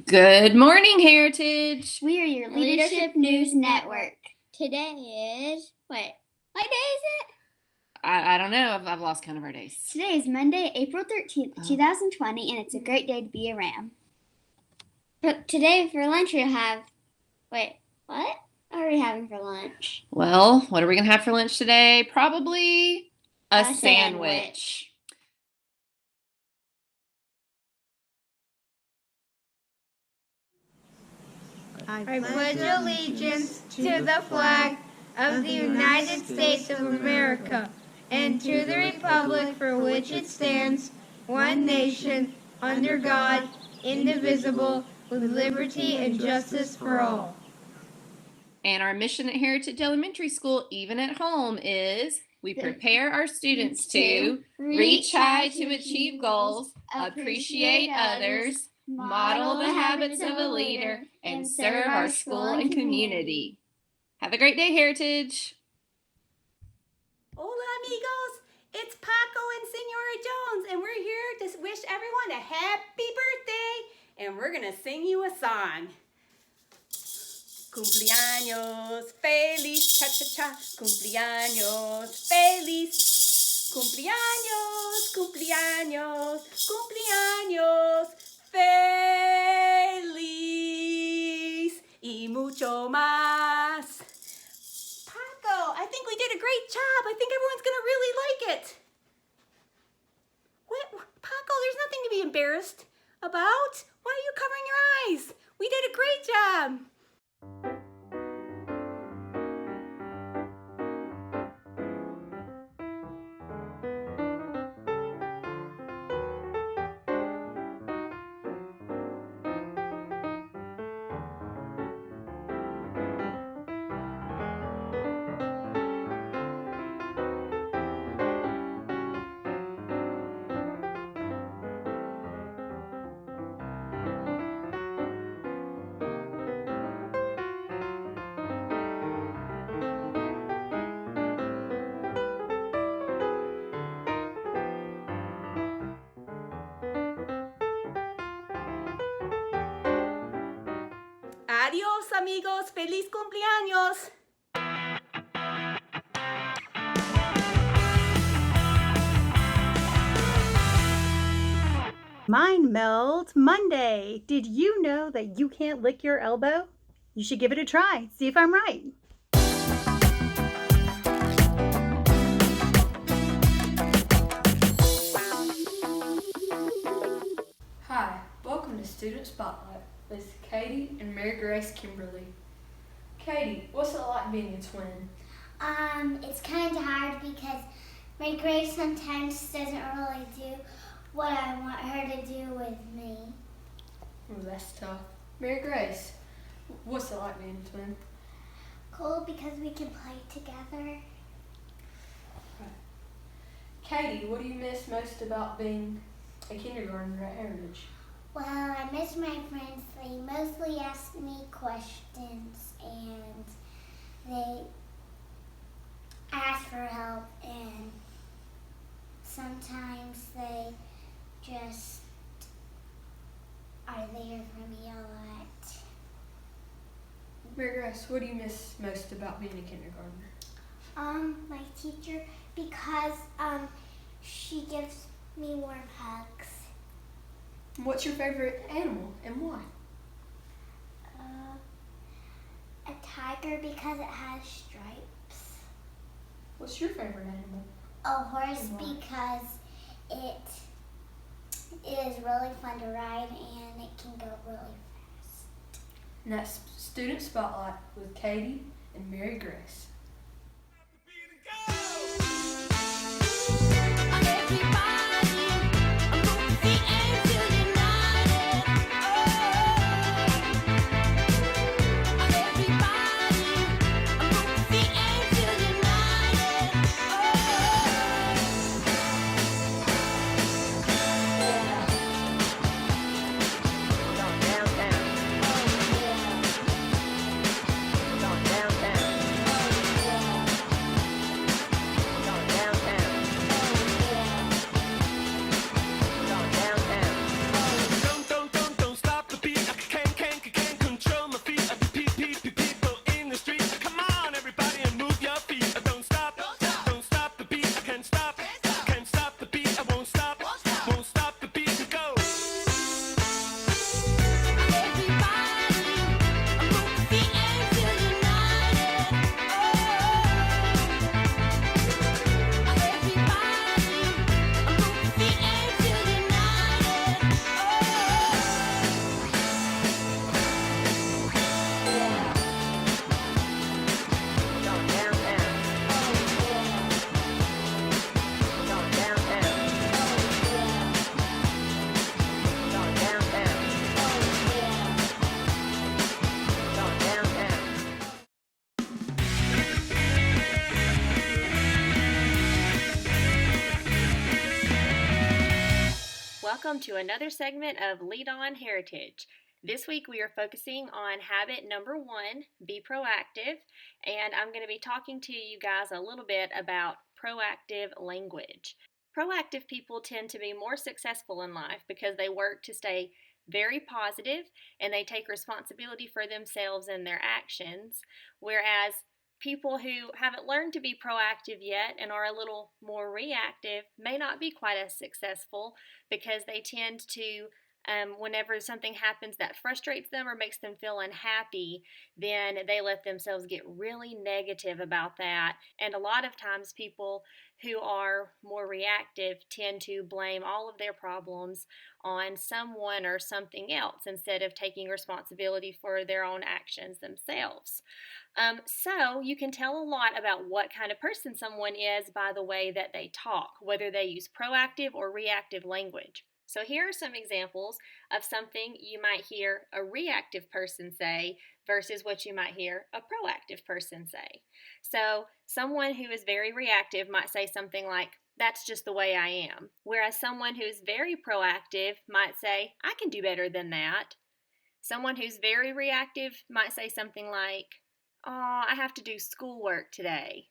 Good morning, Heritage. We are your Leadership News Network. Today is, what day is it? I don't know. I've lost count of our days. Today is Monday, April 13th, 2020, and it's a great day to be a Ram. But today for lunch we have, what are we having for lunch? Well, what are we going to have for lunch today? Probably a sandwich. I pledge allegiance to the flag of the United States of America and to the republic for which it stands, one nation, under God, indivisible, with liberty and justice for all. And our mission at Heritage Elementary School, even at home, is we prepare our students to reach high to achieve goals, appreciate others, model the habits of a leader, and serve our school and community. Have a great day, Heritage. Hola, amigos. It's Paco and Senora Jones, and we're here to wish everyone a happy birthday, and we're going to sing you a song. Cumpleaños feliz, cha-cha-cha, cumpleaños feliz, cumpleaños, cumpleaños, cumpleaños feliz, y mucho más. Paco, I think we did a great job. I think everyone's going to really like it. What? Paco, there's nothing to be embarrassed about. Why are you covering your eyes? We did a great job. Adiós, amigos. Feliz cumpleaños. Mind Meld Monday. Did you know that you can't lick your elbow? You should give it a try. See if I'm right. Hi, welcome to Student Spotlight with Katie and Mary Grace Kimberly. Katie, what's it like being a twin? It's kind of hard because Mary Grace sometimes doesn't really do what I want her to do with me. Oh, that's tough. Mary Grace, what's it like being a twin? Cool because we can play together. Katie, what do you miss most about being a kindergartner at Heritage? Well, I miss my friends. They mostly ask me questions and they ask for help, and sometimes they just are there for me a lot. Mary Grace, what do you miss most about being a kindergartner? My teacher, because she gives me warm hugs. What's your favorite animal and why? A tiger because it has stripes. What's your favorite animal? A horse because it is really fun to ride and it can go really fast. And that's Student Spotlight with Katie and Mary Grace. welcome to another segment of Lead On Heritage. This week we are focusing on habit number 1, be proactive, and I'm going to be talking to you guys a little bit about proactive language. Proactive people tend to be more successful in life because they work to stay very positive and they take responsibility for themselves and their actions, whereas people who haven't learned to be proactive yet and are a little more reactive may not be quite as successful because they tend to, whenever something happens that frustrates them or makes them feel unhappy, then they let themselves get really negative about that. And a lot of times people who are more reactive tend to blame all of their problems on someone or something else instead of taking responsibility for their own actions themselves. So you can tell a lot about what kind of person someone is by the way that they talk, whether they use proactive or reactive language. So here are some examples of something you might hear a reactive person say versus what you might hear a proactive person say. So someone who is very reactive might say something like, "That's just the way I am." Whereas someone who is very proactive might say, "I can do better than that." Someone who's very reactive might say something like, "Oh, I have to do schoolwork today."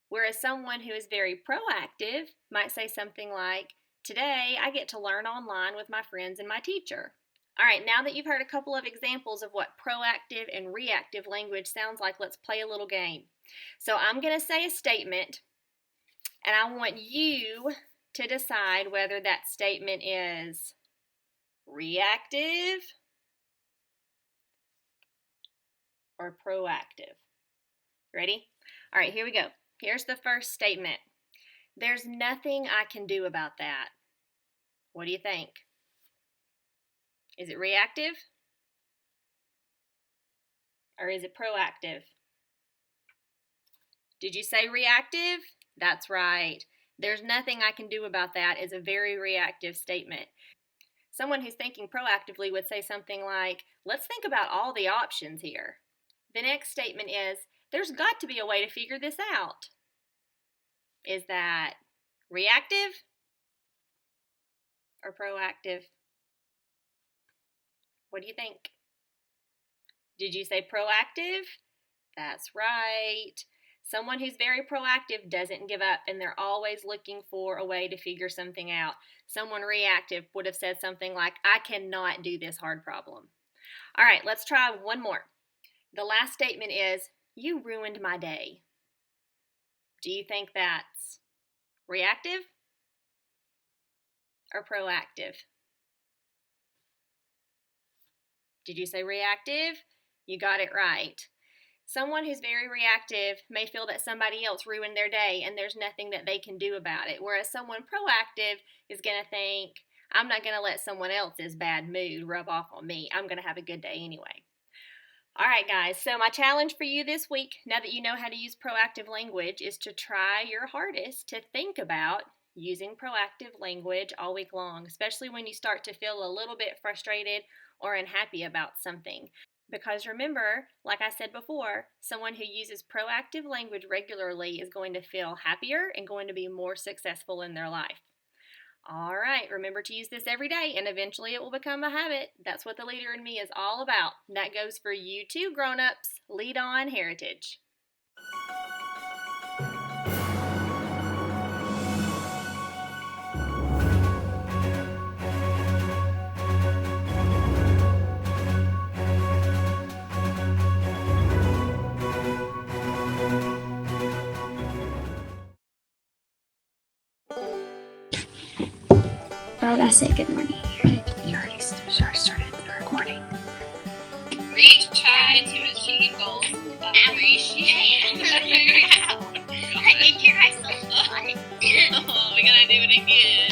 Whereas someone who is very proactive might say something like, "Today I get to learn online with my friends and my teacher." All right, now that you've heard a couple of examples of what proactive and reactive language sounds like, let's play a little game. So I'm going to say a statement, and I want you to decide whether that statement is reactive or proactive. Ready? All right, here we go. Here's the first statement. "There's nothing I can do about that." What do you think? Is it reactive? Or is it proactive? Did you say reactive? That's right. "There's nothing I can do about that" is a very reactive statement. Someone who's thinking proactively would say something like, "Let's think about all the options here." The next statement is, "There's got to be a way to figure this out." Is that reactive or proactive? What do you think? Did you say proactive? That's right. Someone who's very proactive doesn't give up and they're always looking for a way to figure something out. Someone reactive would have said something like, "I cannot do this hard problem." All right, let's try one more. The last statement is, "You ruined my day." Do you think that's reactive or proactive? Did you say reactive? You got it right. Someone who's very reactive may feel that somebody else ruined their day and there's nothing that they can do about it, whereas someone proactive is going to think, "I'm not going to let someone else's bad mood rub off on me. I'm going to have a good day anyway." All right, guys, so my challenge for you this week, now that you know how to use proactive language, is to try your hardest to think about using proactive language all week long, especially when you start to feel a little bit frustrated or unhappy about something. Because remember, like I said before, someone who uses proactive language regularly is going to feel happier and going to be more successful in their life. All right, remember to use this every day and eventually it will become a habit. That's what the leader in me is all about. And that goes for you too, grown-ups. Lead on heritage. I gotta say good morning. You already started the recording. Reach high to achieve goals. Appreciate I did your eyes so fun. Oh, we gotta do it again.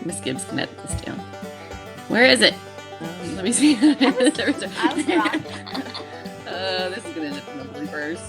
Miss Gibbs can edit this down. Where is it? Let me see. I was wrong. This is gonna end up in the bloopers.